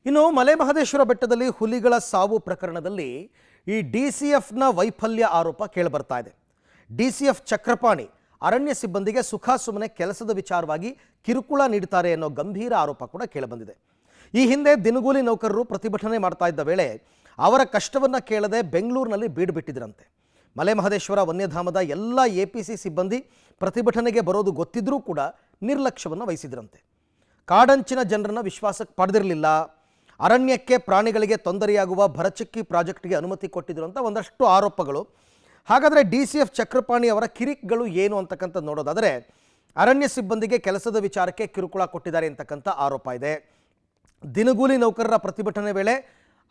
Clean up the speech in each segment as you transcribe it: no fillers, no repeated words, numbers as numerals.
ಇನ್ನು ಮಲೆ ಮಹದೇಶ್ವರ ಬೆಟ್ಟದಲ್ಲಿ ಹುಲಿಗಳ ಸಾವು ಪ್ರಕರಣದಲ್ಲಿ ಈ ಡಿಸಿಎಫ್ನ ವೈಫಲ್ಯ ಆರೋಪ ಕೇಳಿಬರ್ತಾ ಇದೆ. ಡಿಸಿಎಫ್ ಚಕ್ರಪಾಣಿ ಅರಣ್ಯ ಸಿಬ್ಬಂದಿಗೆ ಸುಖಾಸುಮ್ಮನೆ ಕೆಲಸದ ವಿಚಾರವಾಗಿ ಕಿರುಕುಳ ನೀಡುತ್ತಾರೆ ಅನ್ನೋ ಗಂಭೀರ ಆರೋಪ ಕೂಡ ಕೇಳಿಬಂದಿದೆ. ಈ ಹಿಂದೆ ದಿನಗೂಲಿ ನೌಕರರು ಪ್ರತಿಭಟನೆ ಮಾಡ್ತಾ ಇದ್ದ ವೇಳೆ ಅವರ ಕಷ್ಟವನ್ನು ಕೇಳದೆ ಬೆಂಗಳೂರಿನಲ್ಲಿ ಬೀಡು ಬಿಟ್ಟಿದ್ರಂತೆ. ಮಲೆ ಮಹದೇಶ್ವರ ವನ್ಯಧಾಮದ ಎಲ್ಲ ಎಪಿಸಿ ಸಿಬ್ಬಂದಿ ಪ್ರತಿಭಟನೆಗೆ ಬರೋದು ಗೊತ್ತಿದ್ರೂ ಕೂಡ ನಿರ್ಲಕ್ಷ್ಯವನ್ನು ವಹಿಸಿದ್ರಂತೆ. ಕಾಡಂಚಿನ ಜನರನ್ನು ವಿಶ್ವಾಸಕ್ಕೆ ಪಡೆದಿರಲಿಲ್ಲ. ಅರಣ್ಯಕ್ಕೆ ಪ್ರಾಣಿಗಳಿಗೆ ತೊಂದರೆಯಾಗುವ ಭರಚಕ್ಕಿ ಪ್ರಾಜೆಕ್ಟ್ಗೆ ಅನುಮತಿ ಕೊಟ್ಟಿದ್ರು ಅಂತ ಒಂದಷ್ಟು ಆರೋಪಗಳು. ಹಾಗಾದರೆ ಡಿಸಿಎಫ್ ಚಕ್ರಪಾಣಿ ಅವರ ಕಿರಿಕ್ಗಳು ಏನು ಅಂತಕ್ಕಂಥದ್ದು ನೋಡೋದಾದರೆ, ಅರಣ್ಯ ಸಿಬ್ಬಂದಿಗೆ ಕೆಲಸದ ವಿಚಾರಕ್ಕೆ ಕಿರುಕುಳ ಕೊಟ್ಟಿದ್ದಾರೆ ಅಂತಕ್ಕಂಥ ಆರೋಪ ಇದೆ. ದಿನಗೂಲಿ ನೌಕರರ ಪ್ರತಿಭಟನೆ ವೇಳೆ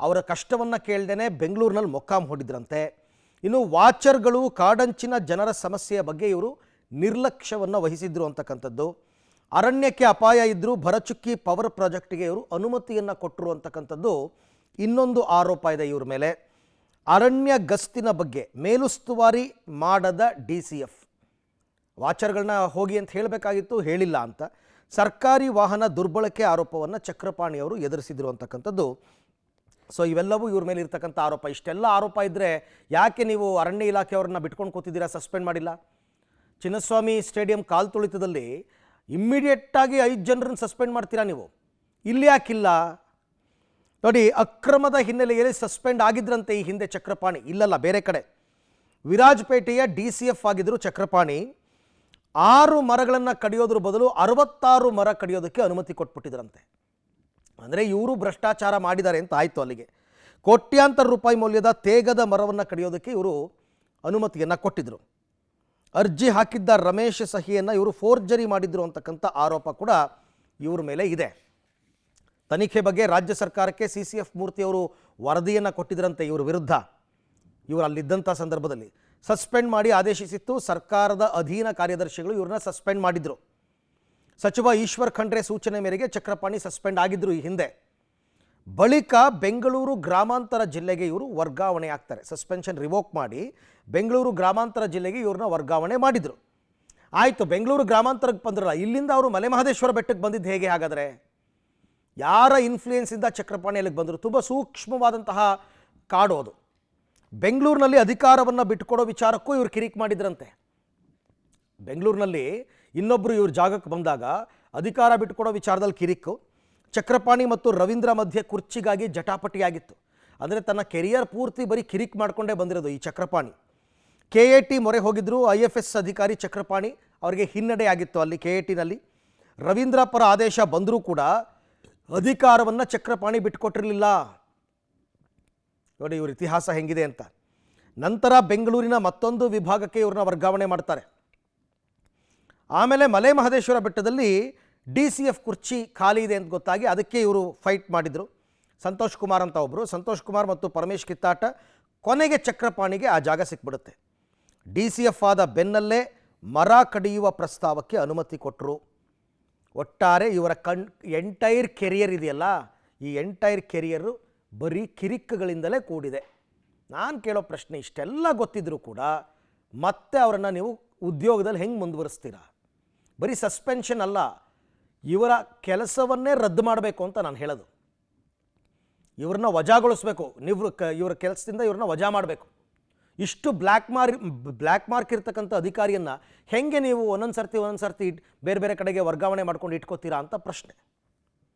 ಅವರ ಕಷ್ಟವನ್ನು ಕೇಳ್ದೇನೆ ಬೆಂಗಳೂರಿನಲ್ಲಿ ಮೊಕ್ಕಾಂ ಹೂಡಿದ್ರಂತೆ. ಇನ್ನು ವಾಚರ್ಗಳು ಕಾಡಂಚಿನ ಜನರ ಸಮಸ್ಯೆಯ ಬಗ್ಗೆ ಇವರು ನಿರ್ಲಕ್ಷ್ಯವನ್ನು ವಹಿಸಿದ್ರು ಅಂತಕ್ಕಂಥದ್ದು. ಅರಣ್ಯಕ್ಕೆ ಅಪಾಯ ಇದ್ದರೂ ಭರಚುಕ್ಕಿ ಪವರ್ ಪ್ರಾಜೆಕ್ಟ್ಗೆ ಇವರು ಅನುಮತಿಯನ್ನು ಕೊಟ್ಟರು ಅಂತಕ್ಕಂಥದ್ದು ಇನ್ನೊಂದು ಆರೋಪ ಇದೆ ಇವ್ರ ಮೇಲೆ. ಅರಣ್ಯ ಗಸ್ತಿನ ಬಗ್ಗೆ ಮೇಲುಸ್ತುವಾರಿ ಮಾಡದ ಡಿಸಿಎಫ್, ವಾಚರ್ಗಳನ್ನ ಹೋಗಿ ಅಂತ ಹೇಳಬೇಕಾಗಿತ್ತು, ಹೇಳಿಲ್ಲ ಅಂತ. ಸರ್ಕಾರಿ ವಾಹನ ದುರ್ಬಳಕೆ ಆರೋಪವನ್ನು ಚಕ್ರಪಾಣಿಯವರು ಎದುರಿಸಿದ್ರು ಅಂತಕ್ಕಂಥದ್ದು. ಸೊ ಇವೆಲ್ಲವೂ ಇವ್ರ ಮೇಲೆ ಇರ್ತಕ್ಕಂಥ ಆರೋಪ. ಇಷ್ಟೆಲ್ಲ ಆರೋಪ ಇದ್ದರೆ ಯಾಕೆ ನೀವು ಅರಣ್ಯ ಇಲಾಖೆಯವ್ರನ್ನ ಬಿಟ್ಕೊಂಡು ಕೂತಿದ್ದೀರಾ, ಸಸ್ಪೆಂಡ್ ಮಾಡಿಲ್ಲ? ಚಿನ್ನಸ್ವಾಮಿ ಸ್ಟೇಡಿಯಂ ಕಾಲ್ ತುಳಿತದಲ್ಲಿ ಇಮ್ಮಿಡಿಯೇಟಾಗಿ 5 ಜನರನ್ನು ಸಸ್ಪೆಂಡ್ ಮಾಡ್ತೀರಾ ನೀವು, ಇಲ್ಲಿ ಯಾಕಿಲ್ಲ? ನೋಡಿ, ಅಕ್ರಮದ ಹಿನ್ನೆಲೆಯಲ್ಲಿ ಸಸ್ಪೆಂಡ್ ಆಗಿದ್ರಂತೆ ಈ ಹಿಂದೆ ಚಕ್ರಪಾಣಿ. ಇಲ್ಲಲ್ಲ, ಬೇರೆ ಕಡೆ ವಿರಾಜಪೇಟೆಯ ಡಿಸಿಎಫ್ ಆಗಿದ್ರು ಚಕ್ರಪಾಣಿ. 6 ಮರಗಳನ್ನು ಕಡಿಯೋದ್ರ ಬದಲು 66 ಮರ ಕಡಿಯೋದಕ್ಕೆ ಅನುಮತಿ ಕೊಟ್ಬಿಟ್ಟಿದ್ರಂತೆ. ಅಂದರೆ ಇವರು ಭ್ರಷ್ಟಾಚಾರ ಮಾಡಿದ್ದಾರೆ ಅಂತ ಆಯಿತು. ಅಲ್ಲಿಗೆ ಕೋಟ್ಯಾಂತರ ರೂಪಾಯಿ ಮೌಲ್ಯದ ತೇಗದ ಮರವನ್ನು ಕಡಿಯೋದಕ್ಕೆ ಇವರು ಅನುಮತಿಯನ್ನು ಕೊಟ್ಟಿದ್ದರು. ಅರ್ಜಿ ಹಾಕಿದ್ದ ರಮೇಶ್ ಸಹಿಯನ್ನು ಇವರು ಫೋರ್ಜರಿ ಮಾಡಿದ್ರು ಅಂತಕ್ಕಂಥ ಆರೋಪ ಕೂಡ ಇವ್ರ ಮೇಲೆ ಇದೆ. ತನಿಖೆ ಬಗ್ಗೆ ರಾಜ್ಯ ಸರ್ಕಾರಕ್ಕೆ CCF ಮೂರ್ತಿಯವರು ವರದಿಯನ್ನು ಕೊಟ್ಟಿದ್ರಂತೆ ಇವ್ರ ವಿರುದ್ಧ. ಇವರು ಅಲ್ಲಿದ್ದಂಥ ಸಂದರ್ಭದಲ್ಲಿ ಸಸ್ಪೆಂಡ್ ಮಾಡಿ ಆದೇಶಿಸಿತ್ತು. ಸರ್ಕಾರದ ಅಧೀನ ಕಾರ್ಯದರ್ಶಿಗಳು ಇವ್ರನ್ನ ಸಸ್ಪೆಂಡ್ ಮಾಡಿದ್ರು. ಸಚಿವ ಈಶ್ವರ್ ಖಂಡ್ರೆ ಸೂಚನೆ ಮೇರೆಗೆ ಚಕ್ರಪಾಣಿ ಸಸ್ಪೆಂಡ್ ಆಗಿದ್ರು ಈ ಹಿಂದೆ. ಬಳಿಕ ಬೆಂಗಳೂರು ಗ್ರಾಮಾಂತರ ಜಿಲ್ಲೆಗೆ ಇವರು ವರ್ಗಾವಣೆ ಆಗ್ತಾರೆ. ಸಸ್ಪೆನ್ಷನ್ ರಿವೋಕ್ ಮಾಡಿ ಬೆಂಗಳೂರು ಗ್ರಾಮಾಂತರ ಜಿಲ್ಲೆಗೆ ಇವ್ರನ್ನ ವರ್ಗಾವಣೆ ಮಾಡಿದರು. ಆಯಿತು, ಬೆಂಗಳೂರು ಗ್ರಾಮಾಂತರಕ್ಕೆ ಬಂದ್ರಲ್ಲ, ಇಲ್ಲಿಂದ ಅವರು ಮಲೆ ಮಹದೇಶ್ವರ ಬೆಟ್ಟಕ್ಕೆ ಬಂದಿದ್ದು ಹೇಗೆ? ಹಾಗಾದರೆ ಯಾರ ಇನ್ಫ್ಲೂಯೆನ್ಸಿಂದ ಚಕ್ರಪಾಣಿ ಅಲ್ಲಿಗೆ ಬಂದರು? ತುಂಬ ಸೂಕ್ಷ್ಮವಾದಂತಹ ಕಾಡು ಅದು. ಬೆಂಗಳೂರಿನಲ್ಲಿ ಅಧಿಕಾರವನ್ನು ಬಿಟ್ಟುಕೊಡೋ ವಿಚಾರಕ್ಕೂ ಇವರು ಕಿರಿಕ್ ಮಾಡಿದ್ರಂತೆ. ಬೆಂಗಳೂರಿನಲ್ಲಿ ಇನ್ನೊಬ್ಬರು ಇವ್ರ ಜಾಗಕ್ಕೆ ಬಂದಾಗ ಅಧಿಕಾರ ಬಿಟ್ಟುಕೊಡೋ ವಿಚಾರದಲ್ಲಿ ಕಿರಿಕ್ಕು. ಚಕ್ರಪಾಣಿ ಮತ್ತು ರವೀಂದ್ರ ಮಧ್ಯೆ ಕುರ್ಚಿಗಾಗಿ ಜಟಾಪಟಿಯಾಗಿತ್ತು. ಅಂದರೆ ತನ್ನ ಕೆರಿಯರ್ ಪೂರ್ತಿ ಬರೀ ಕಿರಿಕ್ ಮಾಡಿಕೊಂಡೇ ಬಂದಿರೋದು ಈ ಚಕ್ರಪಾಣಿ. KAT ಮೊರೆ ಹೋಗಿದ್ರು IFS ಅಧಿಕಾರಿ ಚಕ್ರಪಾಣಿ. ಅವರಿಗೆ ಹಿನ್ನಡೆ ಆಗಿತ್ತು ಅಲ್ಲಿ KATನಲ್ಲಿ. ರವೀಂದ್ರ ಪರ ಆದೇಶ ಬಂದರೂ ಕೂಡ ಅಧಿಕಾರವನ್ನು ಚಕ್ರಪಾಣಿ ಬಿಟ್ಟುಕೊಟ್ಟಿರಲಿಲ್ಲ. ನೋಡಿ ಇವ್ರ ಇತಿಹಾಸ ಹೆಂಗಿದೆ ಅಂತ. ನಂತರ ಬೆಂಗಳೂರಿನ ಮತ್ತೊಂದು ವಿಭಾಗಕ್ಕೆ ಇವ್ರನ್ನ ವರ್ಗಾವಣೆ ಮಾಡ್ತಾರೆ. ಆಮೇಲೆ ಮಲೆ ಮಹದೇಶ್ವರ ಬೆಟ್ಟದಲ್ಲಿ DCF ಕುರ್ಚಿ ಖಾಲಿ ಇದೆ ಅಂತ ಗೊತ್ತಾಗಿ ಅದಕ್ಕೆ ಇವರು ಫೈಟ್ ಮಾಡಿದರು. ಸಂತೋಷ್ ಕುಮಾರ್ ಅಂತ ಒಬ್ಬರು, ಸಂತೋಷ್ ಕುಮಾರ್ ಮತ್ತು ಪರಮೇಶ್ ಕಿತ್ತಾಟ. ಕೊನೆಗೆ ಚಕ್ರಪಾಣಿಗೆ ಆ ಜಾಗ ಸಿಕ್ಬಿಡುತ್ತೆ. DCF ಆದ ಬೆನ್ನಲ್ಲೇ ಮರ ಕಡಿಯುವ ಪ್ರಸ್ತಾವಕ್ಕೆ ಅನುಮತಿ ಕೊಟ್ಟರು. ಒಟ್ಟಾರೆ ಇವರ ಎಂಟೈರ್ ಕೆರಿಯರ್ ಇದೆಯಲ್ಲ, ಈ ಎಂಟೈರ್ ಕೆರಿಯರು ಬರೀ ಕಿರಿಕ್ಕುಗಳಿಂದಲೇ ಕೂಡಿದೆ. ನಾನು ಕೇಳೋ ಪ್ರಶ್ನೆ, ಇಷ್ಟೆಲ್ಲ ಗೊತ್ತಿದ್ರೂ ಕೂಡ ಮತ್ತೆ ಅವರನ್ನು ನೀವು ಉದ್ಯೋಗದಲ್ಲಿ ಹೆಂಗೆ ಮುಂದುವರಿಸ್ತೀರಾ? ಬರೀ ಸಸ್ಪೆನ್ಷನ್ ಅಲ್ಲ, ಇವರ ಕೆಲಸವನ್ನೇ ರದ್ದು ಮಾಡಬೇಕು ಅಂತ ನಾನು ಹೇಳೋದು. ಇವ್ರನ್ನ ವಜಾಗೊಳಿಸ್ಬೇಕು. ಇವರ ಕೆಲಸದಿಂದ ಇವ್ರನ್ನ ವಜಾ ಮಾಡಬೇಕು. ಇಷ್ಟು ಬ್ಲ್ಯಾಕ್ ಮಾರ್ಕ್ ಇರ್ತಕ್ಕಂಥ ಅಧಿಕಾರಿಯನ್ನು ಹೆಂಗೆ ನೀವು ಒಂದೊಂದು ಸರ್ತಿ ಬೇರೆ ಬೇರೆ ಕಡೆಗೆ ವರ್ಗಾವಣೆ ಮಾಡ್ಕೊಂಡು ಇಟ್ಕೋತೀರಾ ಅಂತ ಪ್ರಶ್ನೆ.